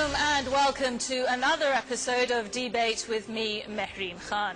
alaikum and welcome to another episode of Debate with me, Mehreen Khan.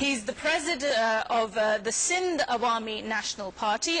He is the president of the Sindh Awami National Party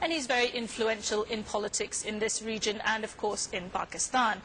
and he is very influential in politics in this region and of course in Pakistan.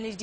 NED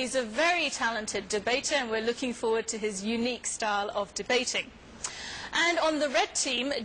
He is a very talented debater and we're looking forward to his unique style of debating. And on the red team,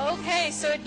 Okay, so it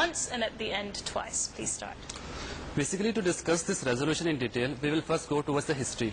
once and at the end twice. Please start. Basically, to discuss this resolution in detail, we will first go towards the history.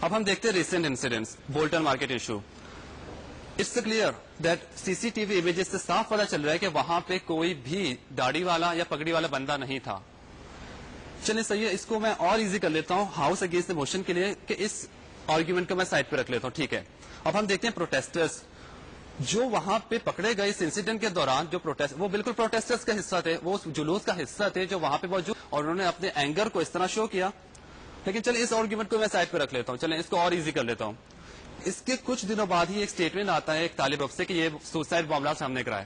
اب ہم دیکھتے ہیں recent incidents. Bolton market issue. It's clear that C C T V images سے صاف پتہ چل رہا ہے کہ وہاں پہ کوئی بھی داڑھی والا یا پگڑی والا بندہ نہیں تھا. چلیں صحیح ہے, اس کو میں اور ایزی کر لیتا ہوں ہاؤس اگینسٹ موشن کے لیے, کہ اس آرگیومنٹ کو میں سائڈ پہ رکھ لیتا ہوں. ٹھیک ہے, اب ہم دیکھتے ہیں پروٹیسٹرز جو وہاں پہ پکڑے گئے اس انسیڈنٹ کے دوران. جو وہ بالکل پروٹیسٹرز کا حصہ تھے, وہ جلوس کا حصہ تھے جو وہاں پہ موجود, اور انہوں نے اپنے اینگر کو اس طرح شو کیا. لیکن چلیں اس آرگیومنٹ کو میں سائڈ پہ رکھ لیتا ہوں, چلیں اس کو اور ایزی کر لیتا ہوں. اس کے کچھ دنوں بعد ہی ایک اسٹیٹمنٹ آتا ہے ایک طالب علم سے کہ یہ سوسائڈ معاملات ہم نے کرائے.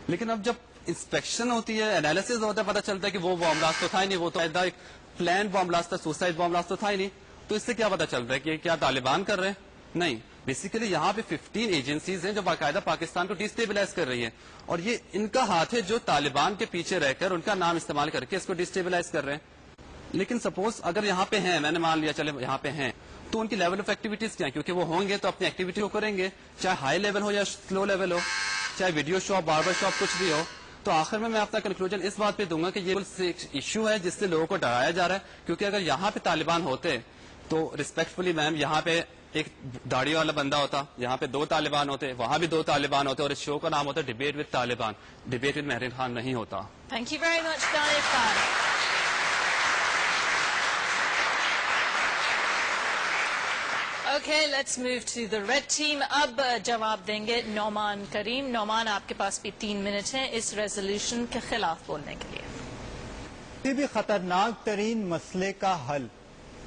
لیکن اب جب انسپیکشن ہوتی ہے, انالیسز ہوتا ہے, پتہ چلتا ہے کہ وہ معاملات تو تھا ہی نہیں, وہ تو ایک پلان معاملات تھا, سوسائڈ معاملات تو تھا ہی نہیں. تو اس سے کیا پتہ چلتا ہے کہ کیا طالبان کر رہے ہیں؟ نہیں, بیسیکلی یہاں پہ 15 ایجنسیز ہیں جو باقاعدہ پاکستان کو ڈیسٹیبلائز کر رہی ہیں, اور یہ ان کا ہاتھ ہے جو طالبان کے پیچھے رہ کر ان کا نام استعمال کر کے اس کو ڈیسٹیبلائز کر رہے ہیں. لیکن سپوز اگر یہاں پہ ہیں, میں نے مان لیا چلے یہاں پہ ہیں, تو ان کی لیول آف ایکٹیویٹیز کیا ہیں؟ کیونکہ وہ ہوں گے تو اپنی ایکٹیویٹی کو کریں گے, چاہے ہائی لیول ہو یا سلو لیول ہو, چاہے ویڈیو شاپ, باربر شاپ, کچھ بھی ہو. تو آخر میں اپنا کنکلوژن اس بات پہ دوں گا کہ یہ ایک ایشو ہے جس سے لوگوں کو ڈرایا جا رہا ہے. کیونکہ اگر یہاں پہ طالبان ہوتے تو ریسپیکٹفلی میم یہاں پہ ایک داڑھی والا بندہ ہوتا, یہاں پہ 2 طالبان ہوتے, وہاں بھی 2 طالبان ہوتے, اور اس شو کا نام ہوتا debate with Taliban. Debate with Mehreen Khan نہیں ہوتا. تھینک یو ویری مچ طالب Khan. Okay, let's move to the red team. اب جواب دیں گے نعمان کریم. نعمان, آپ کے پاس بھی 3 منٹ ہیں اس ریزولوشن کے خلاف بولنے کے لیے. کسی بھی خطرناک ترین مسئلے کا حل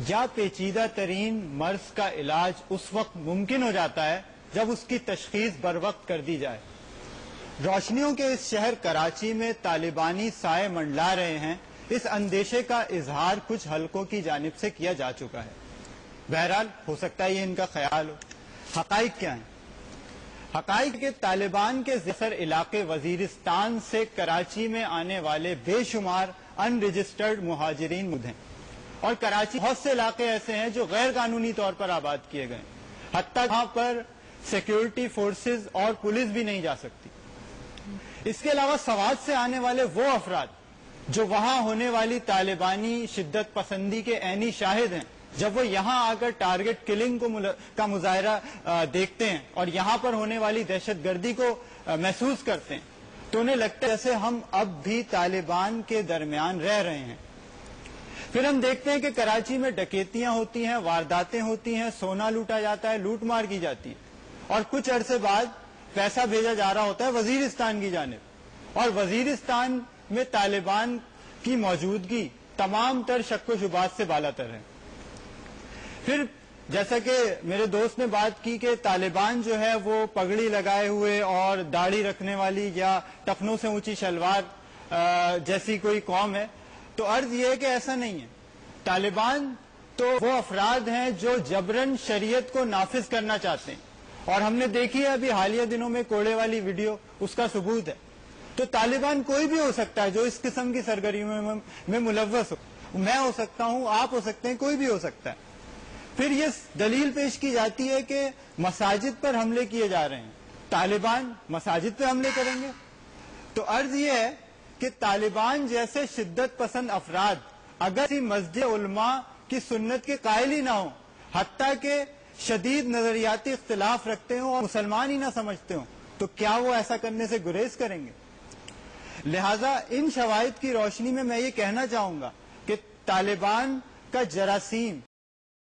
یا پیچیدہ ترین مرض کا علاج اس وقت ممکن ہو جاتا ہے جب اس کی تشخیص بر وقت کر دی جائے. روشنیوں کے اس شہر کراچی میں طالبانی سائے منڈلا رہے ہیں, اس اندیشے کا اظہار کچھ حلقوں کی جانب سے کیا جا چکا ہے. بہرحال ہو سکتا ہے یہ ان کا خیال ہو. حقائق کیا ہیں؟ حقائق کے طالبان کے زفر علاقے وزیرستان سے کراچی میں آنے والے بے شمار ان رجسٹرڈ مہاجرین موجود ہیں, اور کراچی بہت سے علاقے ایسے ہیں جو غیر قانونی طور پر آباد کیے گئے, حتیٰ وہاں پر سیکیورٹی فورسز اور پولیس بھی نہیں جا سکتی. اس کے علاوہ سوات سے آنے والے وہ افراد جو وہاں ہونے والی طالبانی شدت پسندی کے عینی شاہد ہیں, جب وہ یہاں آ کر ٹارگٹ کلنگ کا مظاہرہ دیکھتے ہیں اور یہاں پر ہونے والی دہشت گردی کو محسوس کرتے ہیں, تو انہیں لگتا ہے جیسے ہم اب بھی طالبان کے درمیان رہ رہے ہیں. پھر ہم دیکھتے ہیں کہ کراچی میں ڈکیتیاں ہوتی ہیں, وارداتیں ہوتی ہیں, سونا لوٹا جاتا ہے, لوٹ مار کی جاتی ہے, اور کچھ عرصے بعد پیسہ بھیجا جا رہا ہوتا ہے وزیرستان کی جانب, اور وزیرستان میں طالبان کی موجودگی تمام تر شک و شبہات سے بالا تر ہے. پھر جیسا کہ میرے دوست نے بات کی کہ طالبان جو ہے وہ پگڑی لگائے ہوئے اور داڑھی رکھنے والی یا ٹخنوں سے اونچی شلوار جیسی کوئی قوم ہے, تو عرض یہ ہے کہ ایسا نہیں ہے. طالبان تو وہ افراد ہیں جو جبرن شریعت کو نافذ کرنا چاہتے ہیں, اور ہم نے دیکھی ہے ابھی حالیہ دنوں میں کوڑے والی ویڈیو اس کا ثبوت ہے. تو طالبان کوئی بھی ہو سکتا ہے جو اس قسم کی سرگرمیوں میں ملوث ہو. میں ہو سکتا ہوں, آپ ہو سکتے ہیں, کوئی بھی ہو سکتا ہے. پھر یہ دلیل پیش کی جاتی ہے کہ مساجد پر حملے کیے جا رہے ہیں, طالبان مساجد پہ حملے کریں گے. تو عرض یہ ہے کہ طالبان جیسے شدت پسند افراد اگر کسی مسجد علماء کی سنت کے قائل ہی نہ ہوں, حتیٰ کہ شدید نظریاتی اختلاف رکھتے ہوں اور مسلمان ہی نہ سمجھتے ہوں, تو کیا وہ ایسا کرنے سے گریز کریں گے؟ لہذا ان شواہد کی روشنی میں یہ کہنا چاہوں گا کہ طالبان کا جراثیم